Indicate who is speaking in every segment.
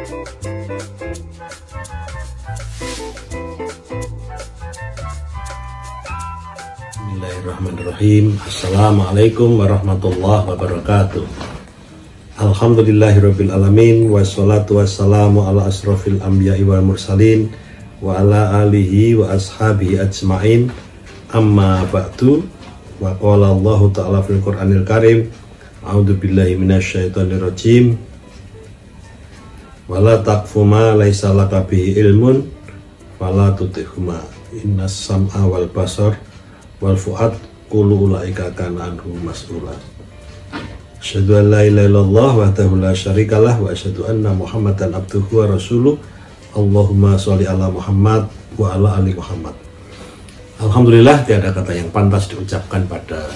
Speaker 1: Bismillahirrahmanirrahim. Assalamualaikum warahmatullahi wabarakatuh. Alhamdulillahirabbil alamin wassalatu wassalamu ala asrofil anbiya'i wal mursalin wa ala alihi wa ashabihi ajmain. Amma ba'du. Wa qala Allah ta'ala fil Qur'anil Karim, a'udzu billahi minasyaitonir rajim. Wala taqfu ma laisa laka bihi ilmun fala tutihuma innas sam'a wal basar wal fuad kullu ulaika kana anhu mas'ula. Asyhadu an la ilaha illallah wahdahu la syarikalah wa asyhadu anna Muhammadan abduhu wa rasuluh. Allahumma sholli ala Muhammad wa ala ali Muhammad. Alhamdulillah, tiada kata yang pantas diucapkan pada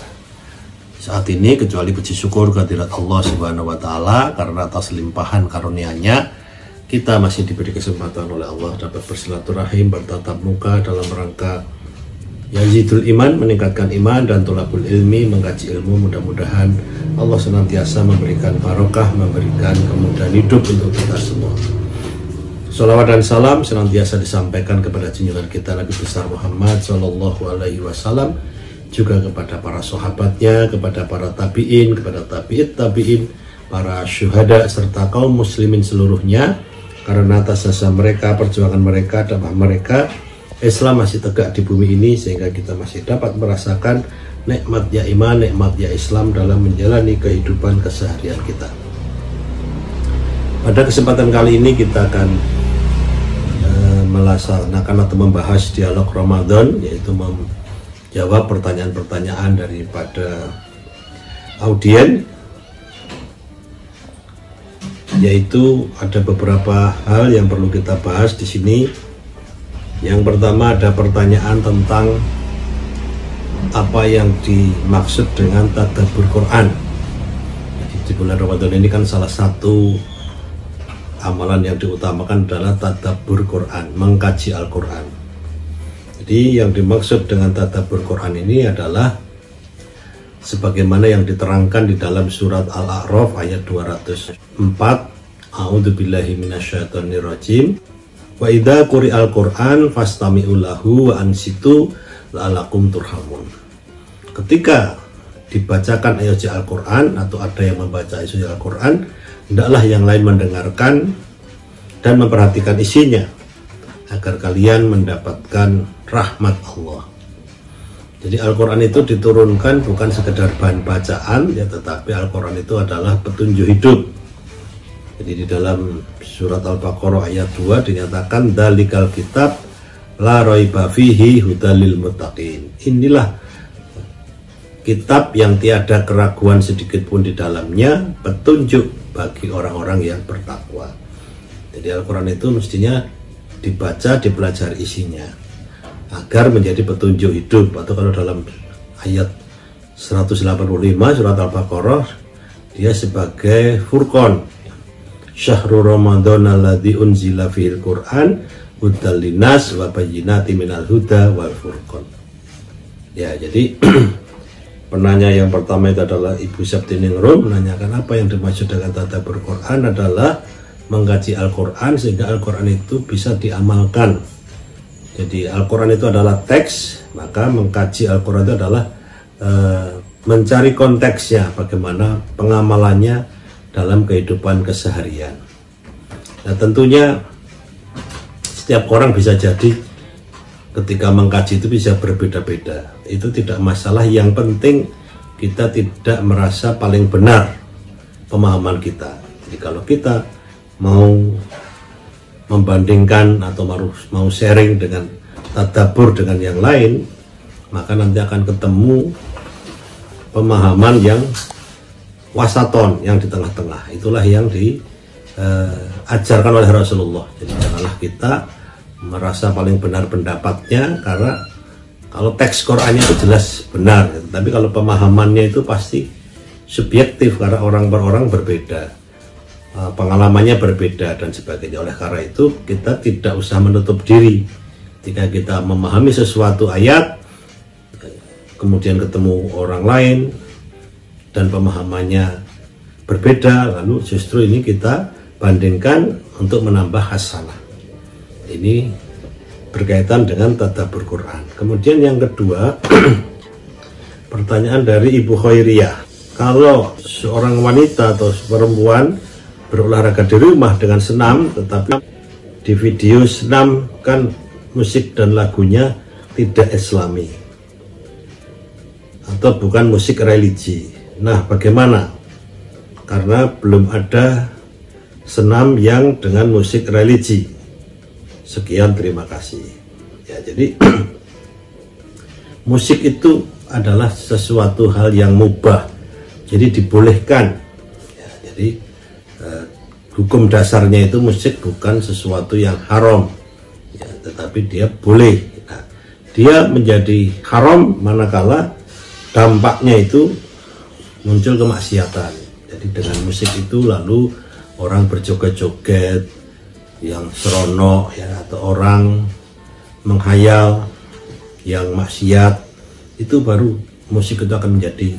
Speaker 1: saat ini kecuali puji syukur kehadirat Allah Subhanahu wa taala, karena atas limpahan karunia-Nya kita masih diberi kesempatan oleh Allah dapat bersilaturahim, bertatap muka dalam rangka yazidul iman, meningkatkan iman, dan tholabul ilmi, mengkaji ilmu. Mudah-mudahan Allah senantiasa memberikan barokah, memberikan kemudahan hidup untuk kita semua. Sholawat dan salam senantiasa disampaikan kepada junjungan kita Nabi besar Muhammad Sallallahu Alaihi Wasallam, juga kepada para sahabatnya, kepada para tabi'in, kepada tabi'in, para syuhada, serta kaum muslimin seluruhnya. Karena atas jasa mereka, perjuangan mereka, dakwah mereka, Islam masih tegak di bumi ini, sehingga kita masih dapat merasakan nikmatnya iman, nikmatnya Islam dalam menjalani kehidupan keseharian kita. Pada kesempatan kali ini kita akan melaksanakan atau membahas dialog Ramadan, yaitu menjawab pertanyaan-pertanyaan daripada audien, yaitu ada beberapa hal yang perlu kita bahas di sini. Yang pertama, ada pertanyaan tentang apa yang dimaksud dengan tadabbur Quran. Jadi di bulan Ramadan ini kan salah satu amalan yang diutamakan adalah tadabbur Quran, mengkaji Al-Quran. Jadi yang dimaksud dengan tadabbur Quran ini adalah sebagaimana yang diterangkan di dalam surat Al-A'raf ayat 204. A'udzubillahi minasyaitonirrajim. Wa idza quri'al Qur'an fastami'u lahu wa ansitu la'alakum turhamun. Ketika dibacakan ayat Al-Quran atau ada yang membaca ayat Al-Quran, hendaklah yang lain mendengarkan dan memperhatikan isinya agar kalian mendapatkan rahmat Allah. Jadi Al-Quran itu diturunkan bukan sekedar bahan bacaan ya, tetapi Al-Quran itu adalah petunjuk hidup. Jadi di dalam surat Al-Baqarah ayat 2 dinyatakan dalikal kitab la raiba fihi hudalil muttaqin. Inilah kitab yang tiada keraguan sedikit pun di dalamnya, petunjuk bagi orang-orang yang bertakwa. Jadi Al-Quran itu mestinya dibaca, dipelajari isinya agar menjadi petunjuk hidup. Atau kalau dalam ayat 185 surat Al-Baqarah, dia sebagai furqan. Syahrul Ramadan alladzi unzila fihil Qur'an hudal linnas wa bayyinatin minal huda wal furqan. Ya, jadi penanya yang pertama itu adalah Ibu Septiningrum, menanyakan apa yang dimaksud dengan tadabbur Quran adalah mengkaji Al-Quran sehingga Al-Quran itu bisa diamalkan. Jadi Al-Quran itu adalah teks, maka mengkaji Al-Quran itu adalah mencari konteksnya, bagaimana pengamalannya dalam kehidupan keseharian. Nah, tentunya setiap orang bisa jadi ketika mengkaji itu bisa berbeda-beda. Itu tidak masalah, yang penting kita tidak merasa paling benar pemahaman kita. Jadi kalau kita mau membandingkan atau mau sharing dengan tadabbur dengan yang lain, maka nanti akan ketemu pemahaman yang wasaton, yang di tengah-tengah. Itulah yang diajarkan oleh Rasulullah. Jadi janganlah kita merasa paling benar pendapatnya, karena kalau teks Qurannya itu jelas benar, tapi kalau pemahamannya itu pasti subjektif karena orang per orang berbeda, pengalamannya berbeda dan sebagainya. Oleh karena itu kita tidak usah menutup diri. Jika kita memahami sesuatu ayat, kemudian ketemu orang lain dan pemahamannya berbeda, lalu justru ini kita bandingkan, untuk menambah hasanah. Ini berkaitan dengan tadabbur Quran. Kemudian yang kedua, pertanyaan dari Ibu Khairiyah. Kalau seorang wanita atau perempuan berolahraga di rumah dengan senam, tetapi di video senam kan musik dan lagunya tidak islami atau bukan musik religi. Nah, bagaimana? Karena belum ada senam yang dengan musik religi. Sekian, terima kasih. Ya, jadi musik itu adalah sesuatu hal yang mubah, jadi dibolehkan. Ya, jadi hukum dasarnya itu musik bukan sesuatu yang haram, ya, tetapi dia boleh. Nah, dia menjadi haram manakala dampaknya itu muncul kemaksiatan. Jadi dengan musik itu lalu orang berjoget-joget yang seronok, ya, atau orang menghayal yang maksiat, itu baru musik itu akan menjadi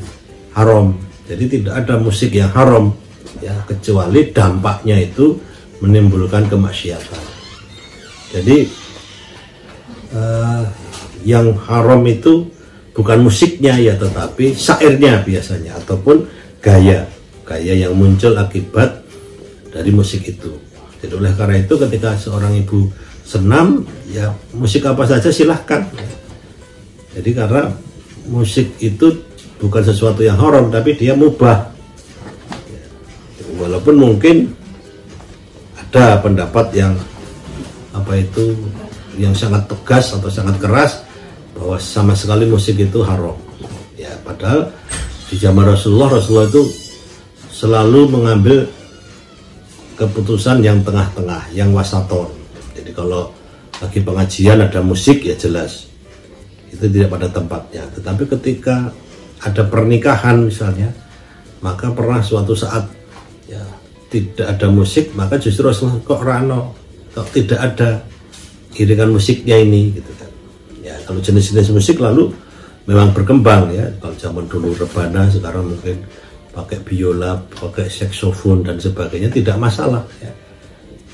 Speaker 1: haram. Jadi tidak ada musik yang haram, ya, kecuali dampaknya itu menimbulkan kemaksiatan. Jadi yang haram itu bukan musiknya, ya, tetapi syairnya biasanya, ataupun gaya yang muncul akibat dari musik itu. Jadi oleh karena itu ketika seorang ibu senam, ya musik apa saja silahkan. Jadi karena musik itu bukan sesuatu yang haram, tapi dia mubah. Walaupun mungkin ada pendapat yang yang sangat tegas atau sangat keras bahwa sama sekali musik itu haram. Ya, padahal di zaman Rasulullah itu selalu mengambil keputusan yang tengah-tengah, yang wasaton. Jadi kalau lagi pengajian ada musik, ya jelas itu tidak pada tempatnya. Tetapi ketika ada pernikahan misalnya, maka pernah suatu saat, ya, tidak ada musik, maka justru Rasulullah kok tidak ada iringan musiknya ini, gitu kan. Ya, kalau jenis-jenis musik lalu memang berkembang, ya. Kalau zaman dulu rebana, sekarang mungkin pakai biola, pakai saksofon dan sebagainya, tidak masalah, ya.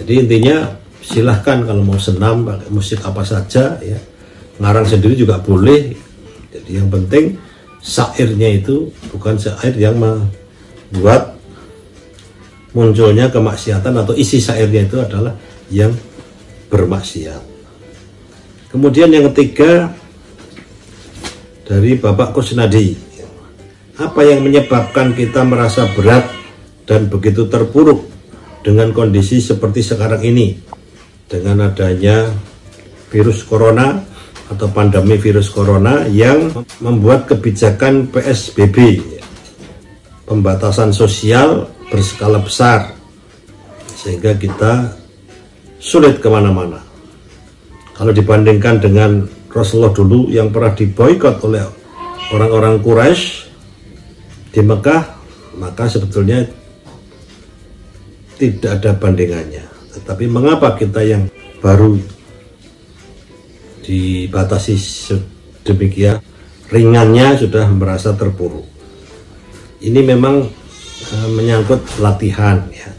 Speaker 1: Jadi intinya silahkan kalau mau senam pakai musik apa saja, ya. Ngarang sendiri juga boleh. Jadi yang penting syairnya itu bukan syair yang membuat munculnya kemaksiatan, atau isi syairnya itu adalah yang bermaksiat. Kemudian yang ketiga dari Bapak Kusnadi. Apa yang menyebabkan kita merasa berat dan begitu terpuruk dengan kondisi seperti sekarang ini, dengan adanya virus corona atau pandemi virus corona yang membuat kebijakan PSBB, pembatasan sosial berskala besar, sehingga kita sulit kemana-mana. Kalau dibandingkan dengan Rasulullah dulu yang pernah diboikot oleh orang-orang Quraisy di Mekah, maka sebetulnya tidak ada bandingannya. Tetapi mengapa kita yang baru dibatasi demikian ringannya sudah merasa terpuruk? Ini memang menyangkut latihan, ya.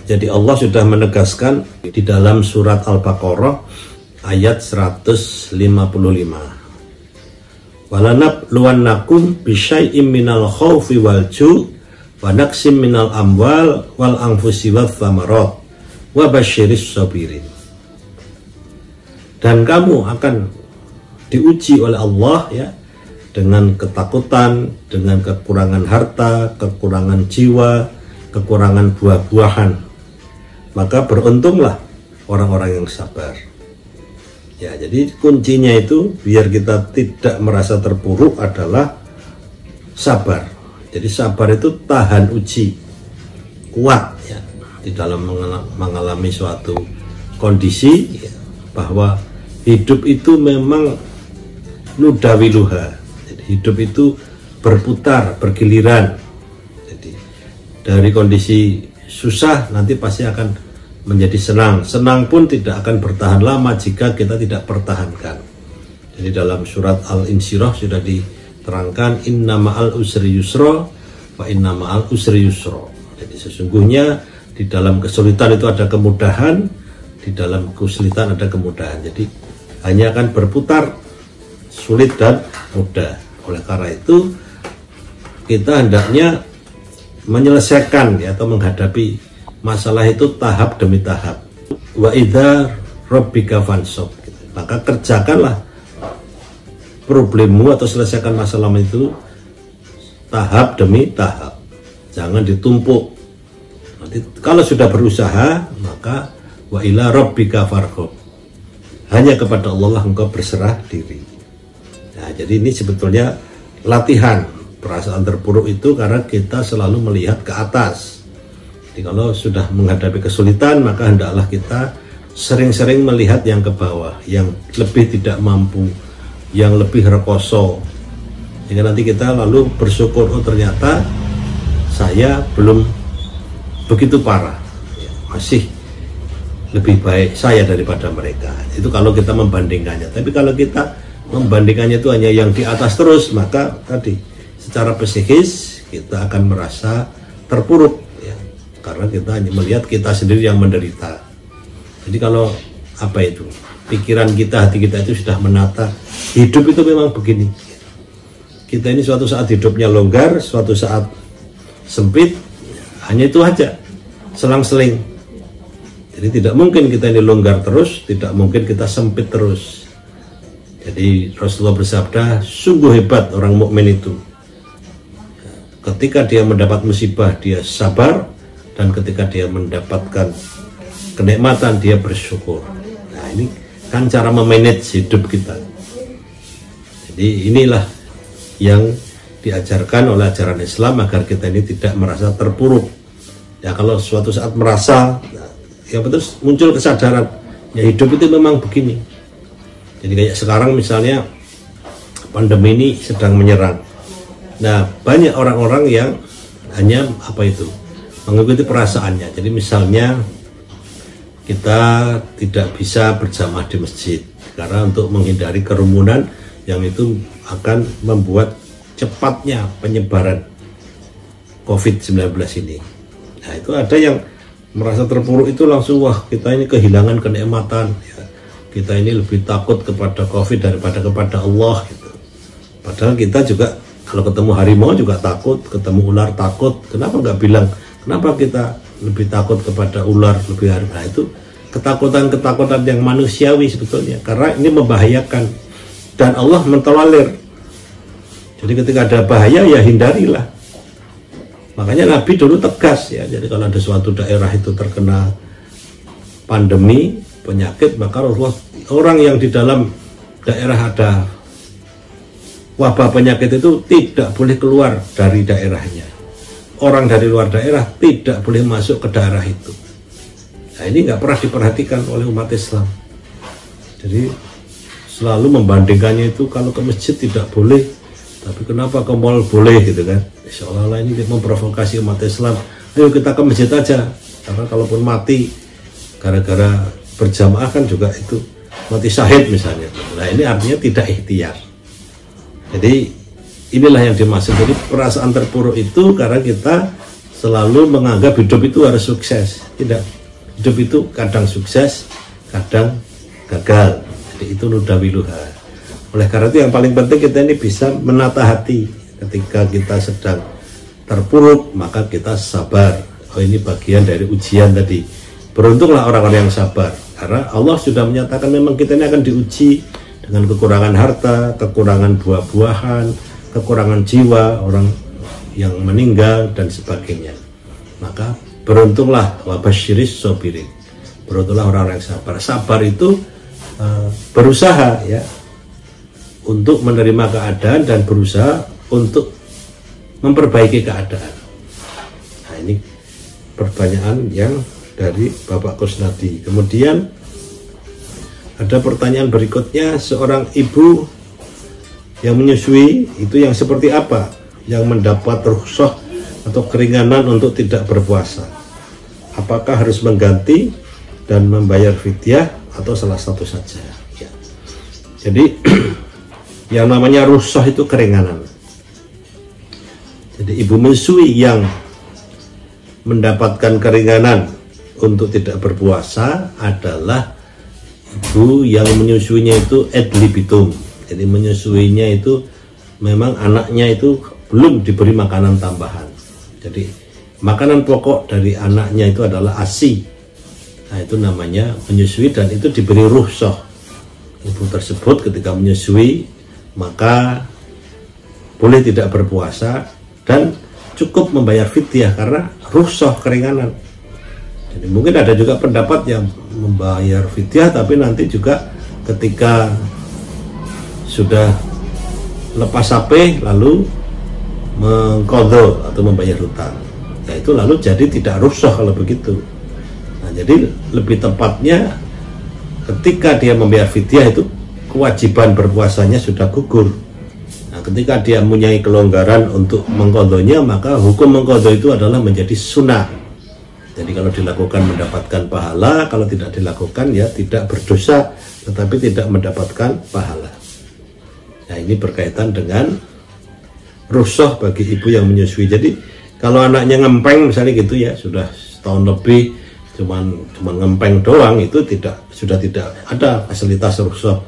Speaker 1: Jadi Allah sudah menegaskan di dalam surat Al-Baqarah ayat 155. Walanabluwannakum bisyai'im minal khaufi wal ju' wa naqsim minal amwal wal anfusi wath thamarat wa basyiris sabirin. Dan kamu akan diuji oleh Allah, ya, dengan ketakutan, dengan kekurangan harta, kekurangan jiwa, kekurangan buah-buahan. Maka beruntunglah orang-orang yang sabar. Ya, jadi kuncinya itu biar kita tidak merasa terpuruk adalah sabar. Jadi sabar itu tahan uji, kuat, ya, di dalam mengalami suatu kondisi, ya, bahwa hidup itu memang nudawiluha. Jadi hidup itu berputar, bergiliran. Jadi dari kondisi susah nanti pasti akan menjadi senang. Senang pun tidak akan bertahan lama jika kita tidak pertahankan. Jadi dalam surat Al-Insyirah sudah diterangkan inna ma'al usri yusra wa inna ma'al usri yusra. Jadi sesungguhnya Di dalam kesulitan itu ada kemudahan, di dalam kesulitan ada kemudahan. Jadi hanya akan berputar sulit dan mudah. Oleh karena itu kita hendaknya menyelesaikan ya, atau menghadapi masalah itu tahap demi tahap. Wa idza rabbika fansab, maka kerjakanlah problemmu atau selesaikan masalah itu tahap demi tahap, jangan ditumpuk. Nanti kalau sudah berusaha, maka wa ila rabbika farghab, hanya kepada Allah lah engkau berserah diri. Nah, jadi ini sebetulnya latihan perasaan terpuruk itu karena kita selalu melihat ke atas. Jadi kalau sudah menghadapi kesulitan, maka hendaklah kita sering-sering melihat yang ke bawah, yang lebih tidak mampu, yang lebih rekoso. Sehingga nanti kita lalu bersyukur, oh ternyata saya belum begitu parah, masih lebih baik saya daripada mereka. Itu kalau kita membandingkannya. Tapi kalau kita membandingkannya itu hanya yang di atas terus, maka tadi secara psikis kita akan merasa terpuruk. Karena kita hanya melihat kita sendiri yang menderita. Jadi kalau apa itu, pikiran kita, hati kita itu sudah menata hidup itu memang begini. Kita ini suatu saat hidupnya longgar, suatu saat sempit, hanya itu aja, selang-seling. Jadi tidak mungkin kita ini longgar terus, tidak mungkin kita sempit terus. Jadi Rasulullah bersabda, sungguh hebat orang mukmin itu. Ketika dia mendapat musibah, dia sabar. Dan ketika dia mendapatkan kenikmatan, dia bersyukur. Nah, ini kan cara memanage hidup kita. Jadi inilah yang diajarkan oleh ajaran Islam agar kita ini tidak merasa terpuruk. Ya kalau suatu saat merasa, ya betul, muncul kesadaran, ya hidup itu memang begini. Jadi kayak sekarang misalnya pandemi ini sedang menyerang. Nah, banyak orang-orang yang hanya apa itu, mengikuti perasaannya. Jadi misalnya kita tidak bisa berjamaah di masjid karena untuk menghindari kerumunan yang itu akan membuat cepatnya penyebaran COVID-19 ini. Nah, itu ada yang merasa terpuruk itu langsung, wah kita ini kehilangan kenikmatan ya. Kita ini lebih takut kepada COVID daripada kepada Allah gitu. Padahal kita juga kalau ketemu harimau juga takut, ketemu ular takut. Kenapa nggak bilang kenapa kita lebih takut kepada ular, lebih harimau? Nah, itu ketakutan-ketakutan yang manusiawi sebetulnya, karena ini membahayakan dan Allah mentolerir. Jadi ketika ada bahaya ya hindarilah. Makanya Nabi dulu tegas ya. Jadi kalau ada suatu daerah itu terkena pandemi penyakit, maka Rasulullah, orang yang di dalam daerah ada wabah penyakit itu tidak boleh keluar dari daerahnya. Orang dari luar daerah tidak boleh masuk ke daerah itu. Nah, ini nggak pernah diperhatikan oleh umat Islam. Jadi selalu membandingkannya itu, kalau ke masjid tidak boleh, tapi kenapa ke mall boleh gitu kan? Seolah-olah ini memprovokasi umat Islam. Ayo kita ke masjid aja, karena kalaupun mati gara-gara berjamaah kan juga itu mati syahid misalnya. Nah, ini artinya tidak ikhtiar. Jadi inilah yang dimaksud. Jadi perasaan terpuruk itu karena kita selalu menganggap hidup itu harus sukses. Tidak, hidup itu kadang sukses, kadang gagal. Jadi itu nudawiluha. Oleh karena itu yang paling penting kita ini bisa menata hati. Ketika kita sedang terpuruk, maka kita sabar. Oh, ini bagian dari ujian tadi. Beruntunglah orang-orang yang sabar, karena Allah sudah menyatakan memang kita ini akan diuji dengan kekurangan harta, kekurangan buah-buahan, kekurangan jiwa, orang yang meninggal dan sebagainya. Maka beruntunglah wabasyiris sobirin. Beruntunglah orang-orang yang sabar. Sabar itu berusaha ya untuk menerima keadaan dan berusaha untuk memperbaiki keadaan. Nah, ini pertanyaan yang dari Bapak Kusnadi. Kemudian ada pertanyaan berikutnya, seorang ibu yang menyusui itu yang seperti apa yang mendapat rukhsah atau keringanan untuk tidak berpuasa? Apakah harus mengganti dan membayar fidyah atau salah satu saja? Ya. Jadi yang namanya rukhsah itu keringanan. Jadi ibu menyusui yang mendapatkan keringanan untuk tidak berpuasa adalah ibu yang menyusuinya itu ad libitum. Jadi menyusuinya itu memang anaknya itu belum diberi makanan tambahan. Jadi makanan pokok dari anaknya itu adalah ASI. Nah, itu namanya menyusui dan itu diberi rukhsah. Ibu tersebut ketika menyusui maka boleh tidak berpuasa dan cukup membayar fidyah karena rukhsah keringanan. Jadi mungkin ada juga pendapat yang membayar fidyah tapi nanti juga ketika sudah lepas HP lalu mengqadha atau membayar hutang. Ya itu lalu jadi tidak rukhsah kalau begitu. Nah, jadi lebih tepatnya ketika dia membayar fidyah itu kewajiban berpuasanya sudah gugur. Nah, ketika dia mempunyai kelonggaran untuk mengqadhanya, maka hukum mengqadha itu adalah menjadi sunnah. Jadi kalau dilakukan mendapatkan pahala, kalau tidak dilakukan ya tidak berdosa, tetapi tidak mendapatkan pahala. Nah, ini berkaitan dengan rukhsah bagi ibu yang menyusui. Jadi kalau anaknya ngempeng misalnya gitu ya, sudah setahun lebih cuman ngempeng doang, itu sudah tidak ada fasilitas rukhsah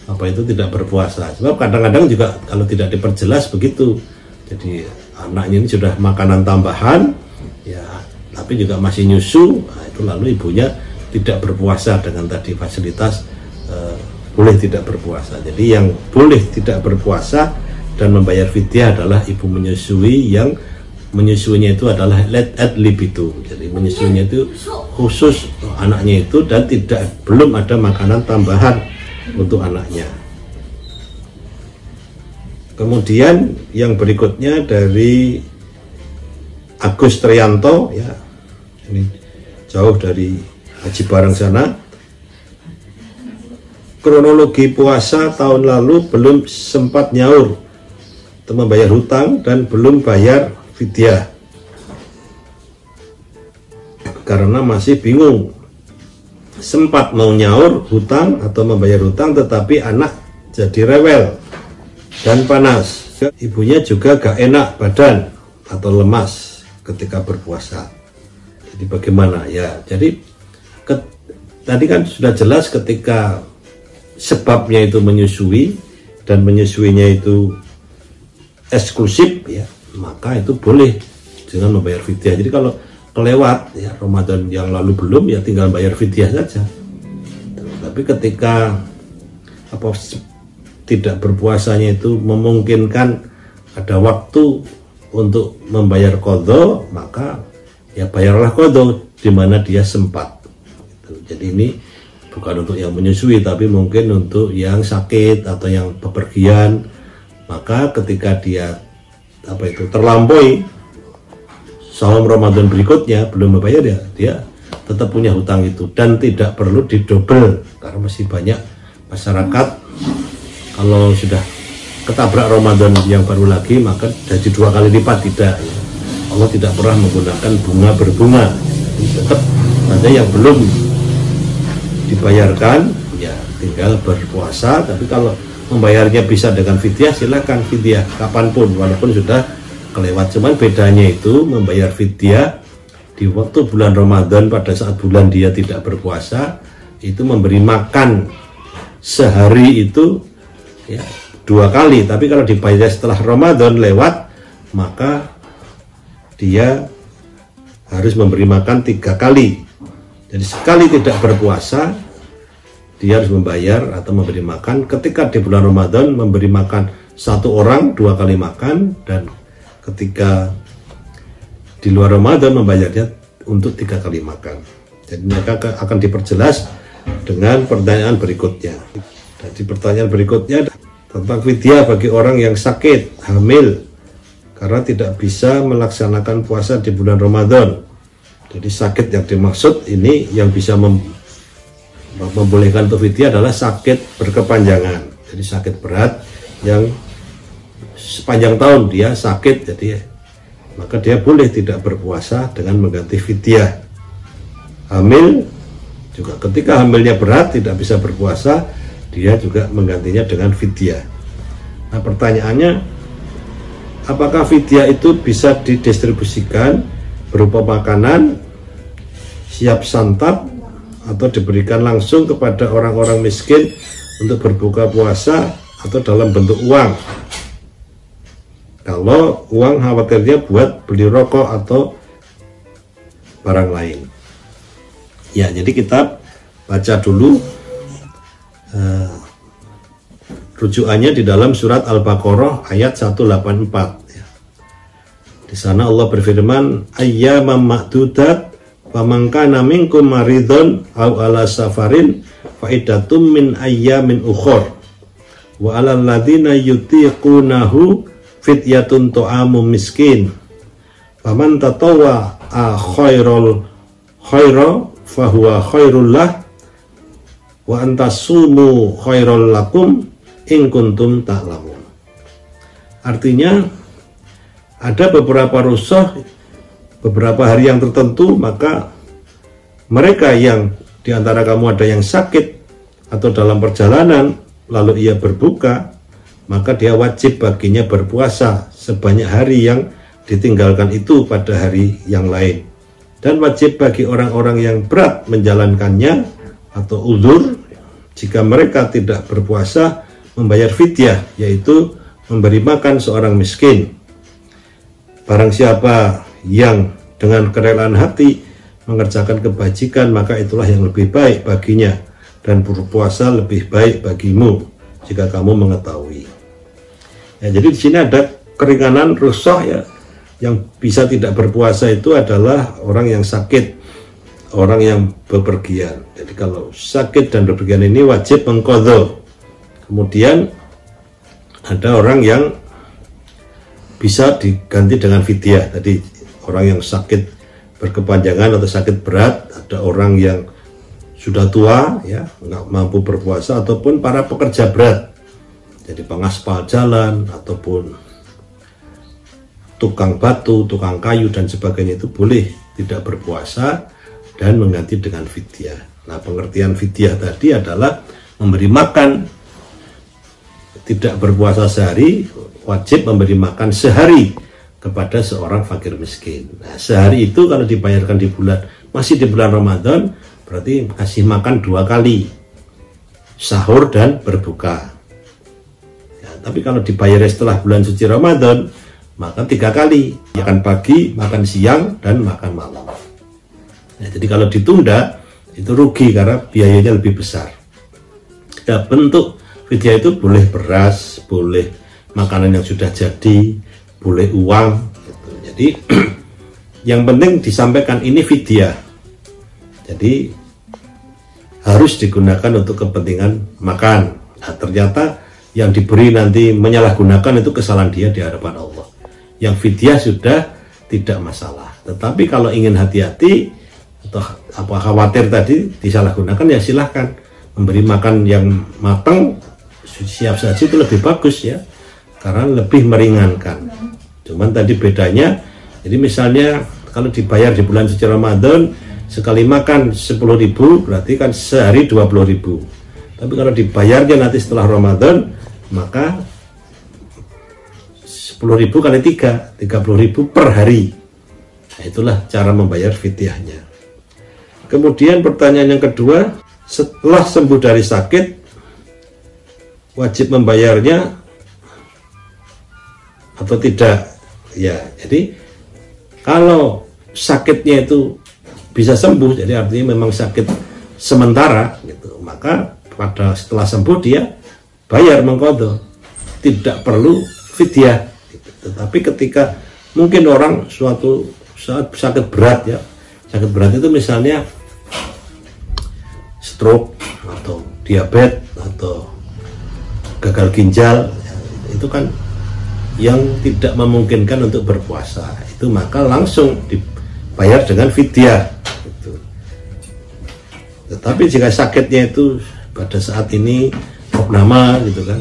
Speaker 1: apa itu tidak berpuasa. Sebab kadang-kadang juga kalau tidak diperjelas begitu. Jadi anaknya ini sudah makanan tambahan ya, tapi juga masih nyusu. Nah, itu lalu ibunya tidak berpuasa dengan tadi fasilitas boleh tidak berpuasa. Jadi yang boleh tidak berpuasa dan membayar fidyah adalah ibu menyusui yang menyusuinya itu adalah ad libitum. Jadi menyusuinya itu khusus anaknya itu dan belum ada makanan tambahan untuk anaknya. Kemudian yang berikutnya dari Agus Trianto ya, ini jauh dari Haji Bareng sana. Kronologi puasa tahun lalu belum sempat nyaur atau membayar hutang dan belum bayar fidyah karena masih bingung. Sempat mau nyaur hutang atau membayar hutang tetapi anak jadi rewel dan panas. Ibunya juga gak enak badan atau lemas ketika berpuasa. Jadi bagaimana ya? Jadi tadi kan sudah jelas ketika sebabnya itu menyusui dan menyusuinya itu eksklusif ya, maka itu boleh dengan membayar fidyah. Jadi kalau kelewat ya Ramadan yang lalu belum ya tinggal bayar fidyah saja. Tapi ketika tidak berpuasanya itu memungkinkan ada waktu untuk membayar qadha, maka ya bayarlah qadha di mana dia sempat. Jadi ini bukan untuk yang menyusui tapi mungkin untuk yang sakit atau yang bepergian. Maka ketika dia terlampaui saum Ramadan berikutnya belum membayar ya, dia tetap punya hutang itu dan tidak perlu didobel karena masih banyak masyarakat kalau sudah ketabrak Ramadan yang baru lagi maka jadi 2 kali lipat. Tidak ya. Allah tidak pernah menggunakan bunga berbunga. Tetap ada yang belum dibayarkan ya tinggal berpuasa, tapi kalau membayarnya bisa dengan fidyah silakan fidyah kapanpun walaupun sudah kelewat. Cuman bedanya itu membayar fidyah di waktu bulan Ramadan pada saat bulan dia tidak berpuasa itu memberi makan sehari itu ya 2 kali, tapi kalau dibayar setelah Ramadan lewat maka dia harus memberi makan 3 kali. Jadi sekali tidak berpuasa dia harus membayar atau memberi makan. Ketika di bulan Ramadan memberi makan 1 orang 2 kali makan, dan ketika di luar Ramadan membayarnya untuk 3 kali makan. Jadi mereka akan diperjelas dengan pertanyaan berikutnya. Jadi pertanyaan berikutnya tentang fidyah bagi orang yang sakit, hamil karena tidak bisa melaksanakan puasa di bulan Ramadan. Jadi sakit yang dimaksud ini yang bisa membolehkan untuk fidyah adalah sakit berkepanjangan. Jadi sakit berat yang sepanjang tahun dia sakit, jadi maka dia boleh tidak berpuasa dengan mengganti fidyah. Hamil juga ketika hamilnya berat tidak bisa berpuasa, dia juga menggantinya dengan fidyah. Nah pertanyaannya, apakah fidyah itu bisa didistribusikan berupa makanan siap santap atau diberikan langsung kepada orang-orang miskin untuk berbuka puasa atau dalam bentuk uang. Kalau uang khawatirnya buat beli rokok atau barang lain. Ya, jadi kita baca dulu rujukannya di dalam surat Al-Baqarah ayat 184. Di sana Allah berfirman, ayyamam ma'dudat faman kana minkum maridun aw ala safarin fa iddatum min ayyamin ukhra wa 'alal ladzina yutiqunahu fidyatun ta'amu miskin faman tatawwa khaira fa huwa khairul lah wa antasumu khairul lakum in kuntum ta'lamun. Artinya ada beberapa rusuh, beberapa hari yang tertentu, maka mereka yang diantara kamu ada yang sakit atau dalam perjalanan lalu ia berbuka, maka dia wajib baginya berpuasa sebanyak hari yang ditinggalkan itu pada hari yang lain. Dan wajib bagi orang-orang yang berat menjalankannya atau uzur, jika mereka tidak berpuasa, membayar fidyah, yaitu memberi makan seorang miskin. Barang siapa yang dengan kerelaan hati mengerjakan kebajikan, maka itulah yang lebih baik baginya, dan berpuasa lebih baik bagimu jika kamu mengetahui. Ya, jadi di sini ada keringanan rukhsah ya, yang bisa tidak berpuasa itu adalah orang yang sakit, orang yang bepergian. Jadi kalau sakit dan bepergian ini wajib mengqadha. Kemudian ada orang yang bisa diganti dengan fidyah. Tadi orang yang sakit berkepanjangan atau sakit berat, ada orang yang sudah tua ya, nggak mampu berpuasa, ataupun para pekerja berat, jadi pengaspal jalan ataupun tukang batu, tukang kayu dan sebagainya, itu boleh tidak berpuasa dan mengganti dengan fidyah. Nah, pengertian fidyah tadi adalah memberi makan. Tidak berpuasa sehari, wajib memberi makan sehari kepada seorang fakir miskin. Nah, sehari itu kalau dibayarkan di bulan, masih di bulan Ramadan, berarti kasih makan 2 kali, sahur dan berbuka. Ya, tapi kalau dibayar setelah bulan suci Ramadan, maka 3 kali, makan pagi, makan siang, dan makan malam. Nah, jadi kalau ditunda, itu rugi karena biayanya lebih besar. Ya, bentuk fidyah itu boleh beras, boleh makanan yang sudah jadi, boleh uang gitu. Jadi yang penting disampaikan ini fidyah, jadi harus digunakan untuk kepentingan makan. Nah, ternyata yang diberi nanti menyalahgunakan, itu kesalahan dia di hadapan Allah. Yang fidyah sudah tidak masalah. Tetapi kalau ingin hati-hati atau apa khawatir tadi disalahgunakan, ya silahkan memberi makan yang matang siap saji, itu lebih bagus ya, karena lebih meringankan. Cuman tadi bedanya, jadi misalnya kalau dibayar di bulan suci Ramadan sekali makan 10.000, berarti kan sehari 20.000. Tapi kalau dibayarnya nanti setelah Ramadan, maka 10.000 kali 3, 30.000 per hari. Nah, itulah cara membayar fidyahnya. Kemudian pertanyaan yang kedua, setelah sembuh dari sakit, wajib membayarnya atau tidak? Ya, jadi kalau sakitnya itu bisa sembuh, jadi artinya memang sakit sementara gitu, maka setelah sembuh dia bayar mengqadha, tidak perlu fidyah gitu. Tetapi ketika mungkin orang suatu saat sakit berat ya, sakit berat itu misalnya stroke atau diabetes atau gagal ginjal ya, itu kan yang tidak memungkinkan untuk berpuasa, itu maka langsung dibayar dengan fidyah gitu. Tetapi jika sakitnya itu pada saat ini opname gitu kan,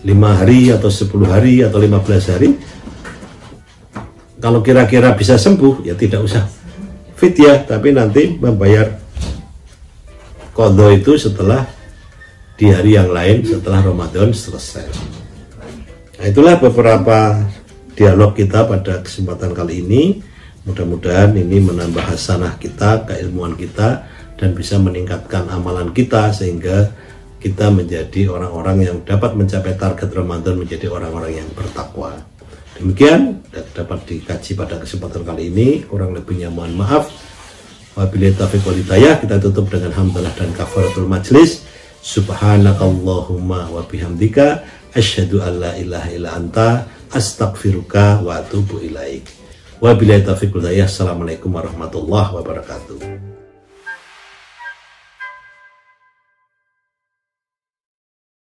Speaker 1: 5 hari atau 10 hari atau 15 hari, kalau kira-kira bisa sembuh ya tidak usah fidyah, tapi nanti membayar qadha itu setelah di hari yang lain, setelah Ramadan selesai. Nah, itulah beberapa dialog kita pada kesempatan kali ini. Mudah-mudahan ini menambah hasanah kita, keilmuan kita, dan bisa meningkatkan amalan kita sehingga kita menjadi orang-orang yang dapat mencapai target Ramadan, menjadi orang-orang yang bertakwa. Demikian dapat dikaji pada kesempatan kali ini. Kurang lebihnya mohon maaf. Wabillahi taufiq wal hidayah. Kita tutup dengan hamdalah dan kafaratul majlis. Subhanakallahumma wa bihamdika asyhadu an la ilaha illa anta astaghfiruka wa atubu ilaik. Wabillahi taufiq wal hidayah. Assalamualaikum warahmatullahi wabarakatuh.